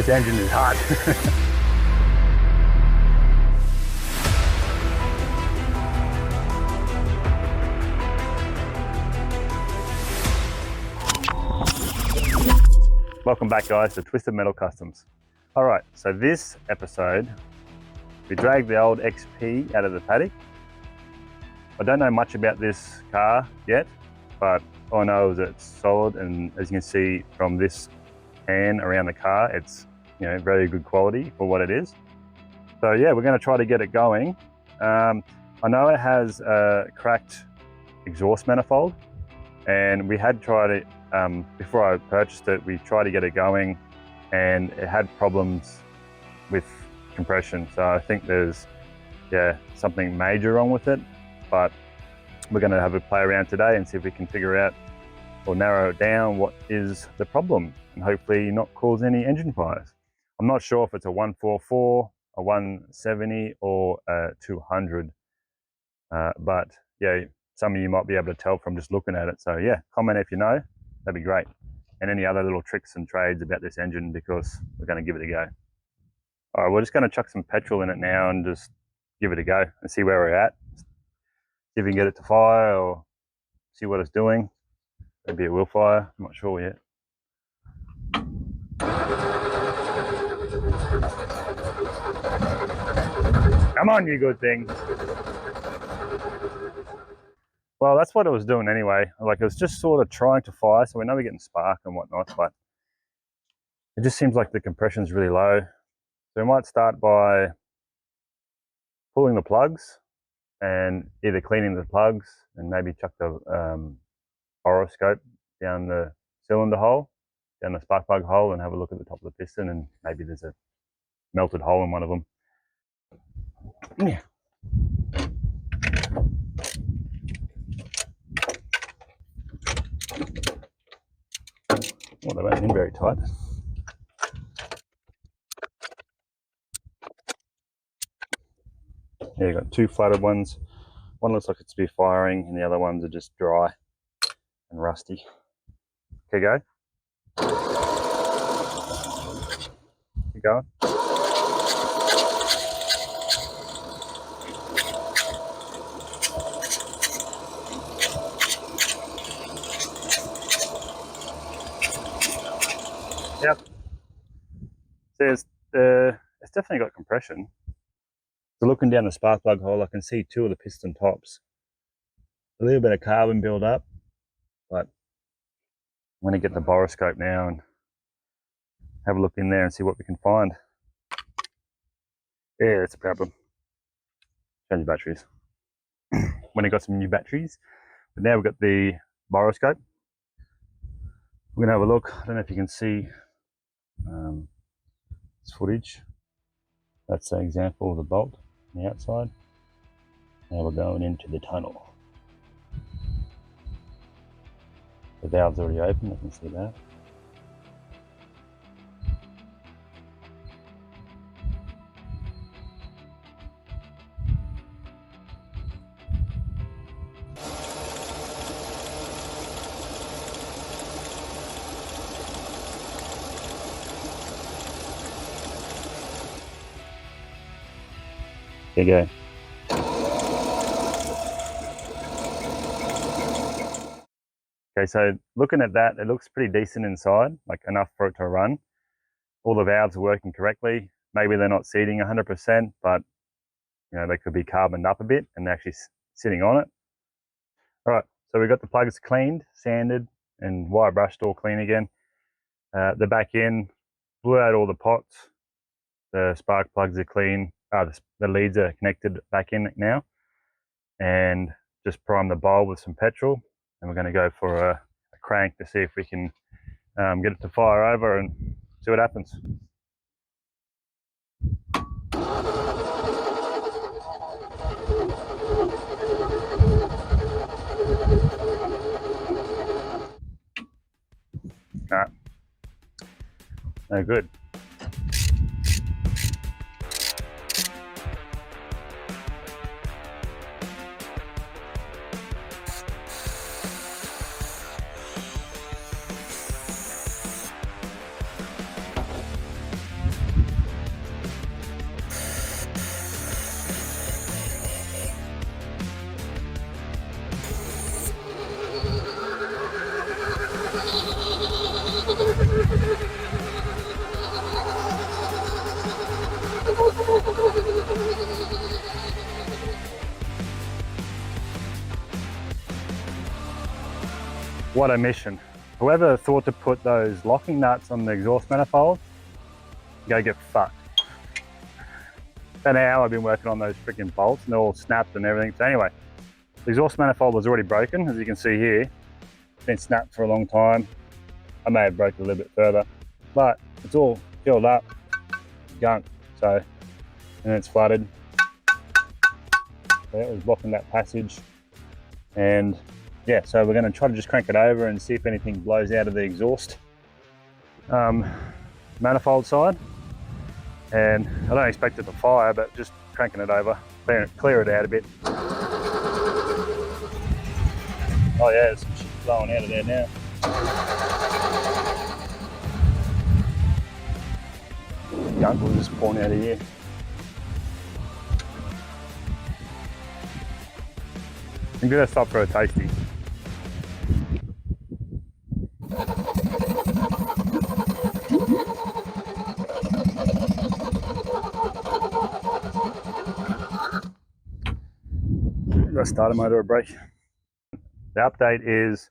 This engine is hot. Welcome back, guys, to Twisted Metal Customs. Alright, so this episode, we dragged the old XP out of the paddock. I don't know much about this car yet, but all I know is that it's solid, and as you can see from this pan around the car, it's very good quality for what it is. So yeah, we're going to try to get it going. I know it has a cracked exhaust manifold, and we had tried it before I purchased it. We tried to get it going, and it had problems with compression. So I think there's something major wrong with it. But we're going to have a play around today and see if we can figure out or narrow it down what is the problem, and hopefully not cause any engine fires. I'm not sure if it's a 144, a 170 or a 200, but yeah, some of you might be able to tell from just looking at it. So yeah, comment if you know, that'd be great. And any other little tricks and trades about this engine, because we're going to give it a go. All right, we're just going to chuck some petrol in it now and just give it a go and see where we're at. See if we can get it to fire or see what it's doing. Maybe it will fire, I'm not sure yet. Come on, you good thing. Well, that's what it was doing anyway. Like, it was just sort of trying to fire, so we know we're getting spark and whatnot, but it just seems like the compression's really low. So we might start by pulling the plugs and either cleaning the plugs and maybe chuck the Boroscope down the cylinder hole, down the spark plug hole, and have a look at the top of the piston, and maybe there's a melted hole in one of them. Yeah. Well, they went in very tight. Yeah, you've got two flooded ones. One looks like it's to be firing, and the other ones are just dry and rusty. Okay, go. Keep going. Yep. It's definitely got compression. So looking down the spark plug hole, I can see two of the piston tops. A little bit of carbon build up, but I'm going to get the Boroscope now and have a look in there and see what we can find. Yeah, that's a problem. Change the batteries. When I got some new batteries, but now we've got the Boroscope. We're going to have a look. I don't know if you can see this footage. That's an example of the bolt on the outside. Now we're going into the tunnel. The valve's already open, I can see that. There you go. Okay, so looking at that, it looks pretty decent inside, like enough for it to run. All the valves are working correctly. Maybe they're not seating 100%, but they could be carboned up a bit and they're actually sitting on it. All right, so we got the plugs cleaned, sanded, and wire brushed all clean again. The back end, blew out all the pots. The spark plugs are clean. The leads are connected back in now, and just prime the bowl with some petrol, and we're going to go for a crank to see if we can get it to fire over and see what happens. Nah, no good. What a mission. Whoever thought to put those locking nuts on the exhaust manifold, go get fucked. About an hour I've been working on those freaking bolts and they're all snapped and everything. So anyway, the exhaust manifold was already broken, as you can see here. It's been snapped for a long time. I may have broken a little bit further, but it's all filled up, gunk. So, and it's flooded. So it was blocking that passage. And yeah, so we're going to try to just crank it over and see if anything blows out of the exhaust manifold side. And I don't expect it to fire, but just cranking it over, clear it out a bit. Oh yeah, there's some shit blowing out of there now. Gunk will just pouring out of here. I'm gonna stop for a tasty. Got a starter motor or brake. The update is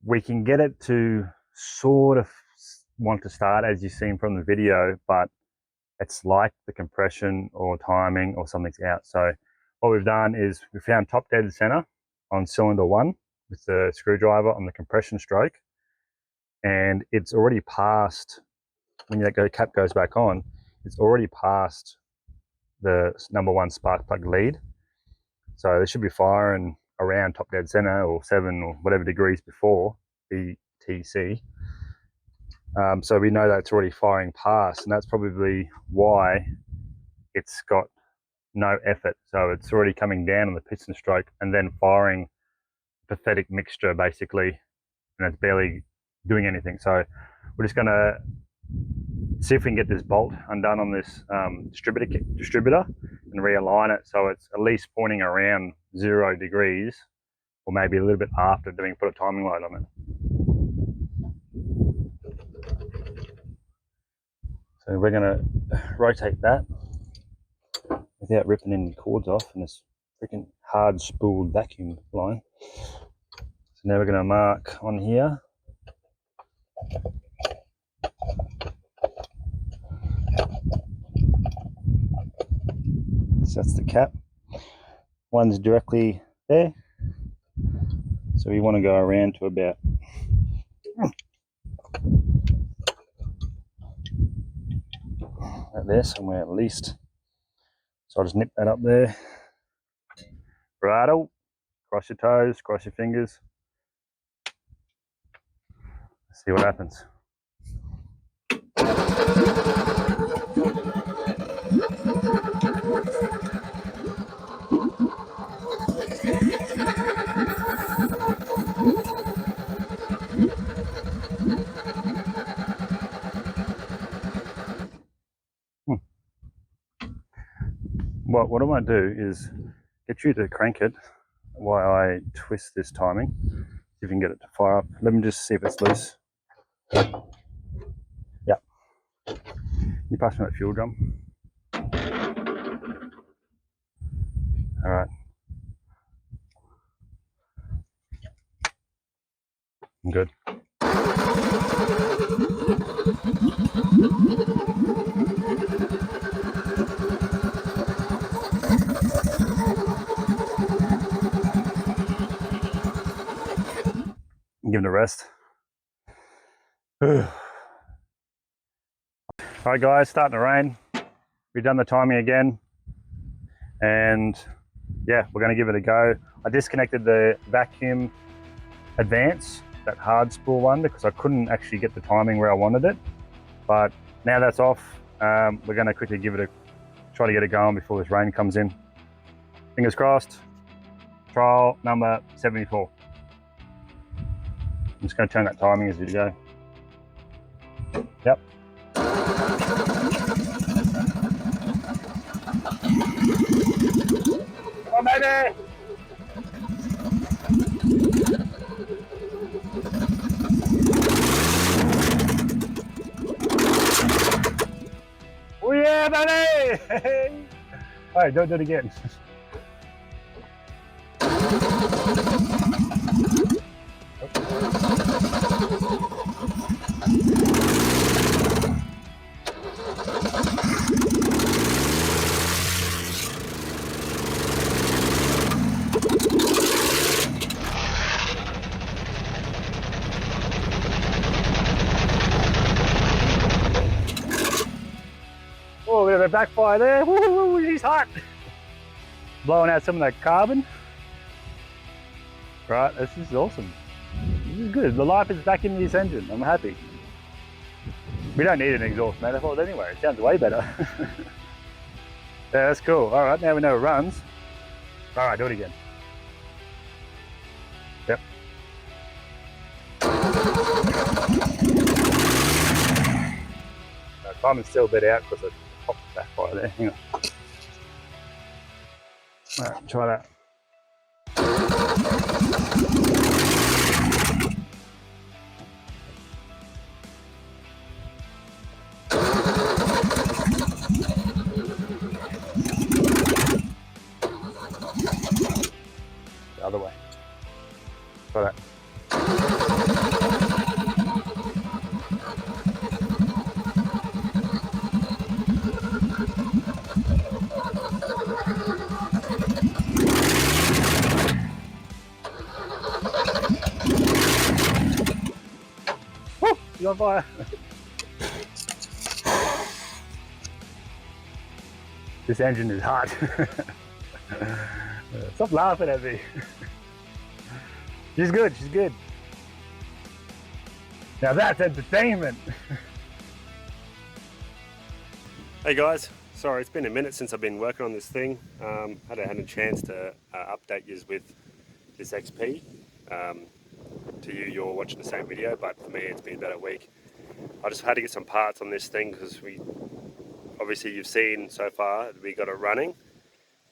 we can get it to sort of want to start as you've seen from the video, but it's like the compression or timing or something's out. So what we've done is we found top dead center on cylinder 1 with the screwdriver on the compression stroke, and it's already passed, when that cap goes back on, it's already past the number 1 spark plug lead. So this should be firing around top dead center or 7 or whatever degrees before BTC. So we know that it's already firing past, and that's probably why it's got no effort. So it's already coming down on the piston stroke and then firing a pathetic mixture basically, and it's barely doing anything. So we're just going to see if we can get this bolt undone on this distributor and realign it so it's at least pointing around 0 degrees, or maybe a little bit after, then we can put a timing light on it. So we're going to rotate that without ripping any cords off in this freaking hard spooled vacuum line. So now we're going to mark on here. So that's the cap. One's directly there. So we want to go around to about right there somewhere at least. So I'll just nip that up there. Righto. Cross your toes, cross your fingers. See what happens. What I might do is get you to crank it while I twist this timing. See if we can get it to fire up. Let me just see if it's loose. Yeah. You pass me that fuel drum. All right. I'm good. Give it a rest. All right guys, starting to rain. We've done the timing again, and yeah, we're going to give it a go. I disconnected the vacuum advance, that hard spool one, because I couldn't actually get the timing where I wanted it. But now that's off, we're going to quickly try to get it going before this rain comes in. Fingers crossed. Trial number 74. I'm just going to turn that timing as we go. Yep. Come on, baby! Oh yeah, baby! All right, don't do it again. Oh, a bit of a backfire there. Woo, he's hot. Blowing out some of that carbon. Right, this is awesome. This is good. The life is back in this engine. I'm happy. We don't need an exhaust manifold anyway. It sounds way better. Yeah, that's cool. All right, now we know it runs. All right, do it again. Yep. No, timer's still a bit out because I popped the backfire there. Hang on. All right, try that. The other way. Try that. Woo! You're on fire. This engine is hot. Stop laughing at me. She's good, she's good. Now that's entertainment. Hey guys, sorry it's been a minute since I've been working on this thing. Hadn't had a chance to update you with this XP. To you, you're watching the same video, but for me it's been about a week. I just had to get some parts on this thing because obviously you've seen so far we got it running,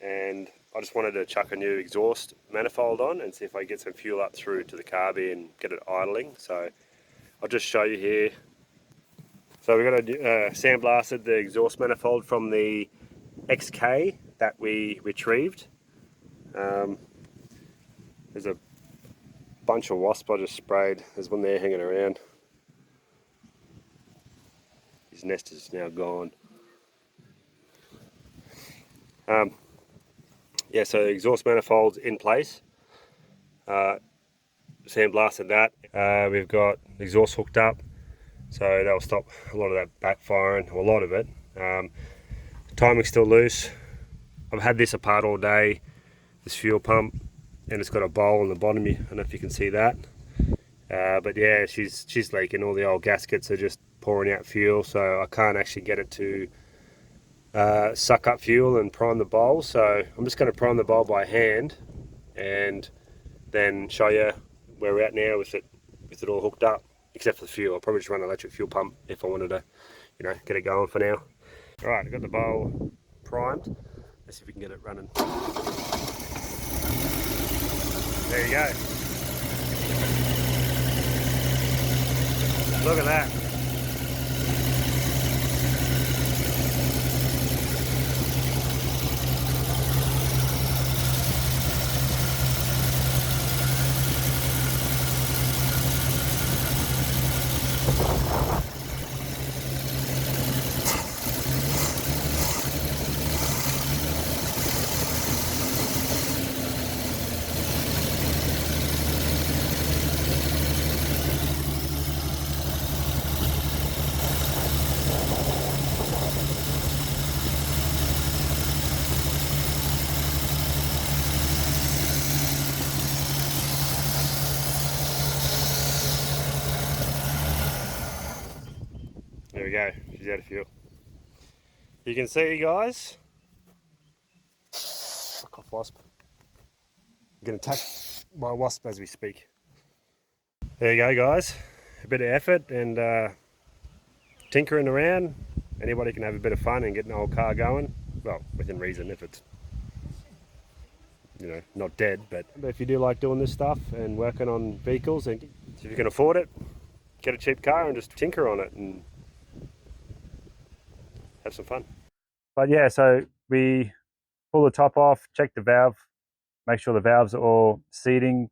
and I just wanted to chuck a new exhaust manifold on and see if I can get some fuel up through to the carby and get it idling. So I'll just show you here. So we got a sandblasted the exhaust manifold from the XK that we retrieved. There's a bunch of wasp I just sprayed. There's one there hanging around. His nest is now gone. Yeah, so the exhaust manifold's in place. Sandblasted that. We've got the exhaust hooked up, so that'll stop a lot of that backfiring, or a lot of it. Timing's still loose. I've had this apart all day, this fuel pump, and it's got a bowl on the bottom. I don't know if you can see that. But yeah, she's leaking. All the old gaskets are just pouring out fuel, so I can't actually get it to suck up fuel and prime the bowl. So I'm just going to prime the bowl by hand and then show you where we're at now with it all hooked up, except for the fuel. I'll probably just run an electric fuel pump if I wanted to, get it going for now. All right, I've got the bowl primed. Let's see if we can get it running. There you go. Look at that. There we go, she's out of fuel. You can see, guys. Fuck off, wasp. I'm getting attacked by a wasp as we speak. There you go, guys. A bit of effort and tinkering around. Anybody can have a bit of fun and get an old car going. Well, within reason, if it's not dead. But if you do like doing this stuff and working on vehicles, and if you can afford it, get a cheap car and just tinker on it and have some fun. But yeah, so we pull the top off, check the valve, make sure the valves are all seating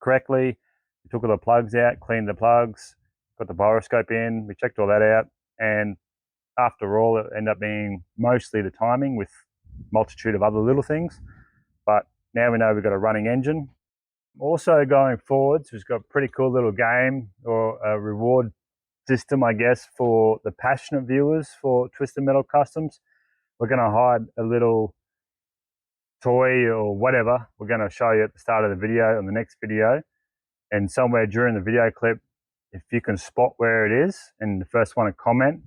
correctly. We took all the plugs out, cleaned the plugs, got the Boroscope in, we checked all that out, and after all, it ended up being mostly the timing with multitude of other little things. But now we know we've got a running engine. Also going forwards, we've got a pretty cool little game or a reward system, I guess, for the passionate viewers for Twisted Metal Customs. We're going to hide a little toy or whatever. We're going to show you at the start of the video on the next video. And somewhere during the video clip, if you can spot where it is and the first one to comment,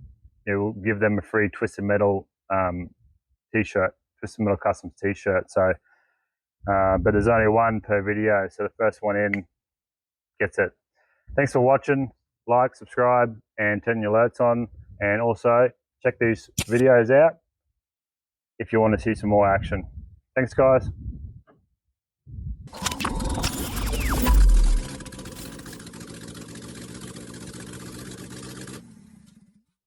it will give them a free Twisted Metal t-shirt, Twisted Metal Customs t-shirt. So, but there's only one per video, so the first one in gets it. Thanks for watching. Like, subscribe, and turn your alerts on. And also check these videos out if you want to see some more action. Thanks, guys.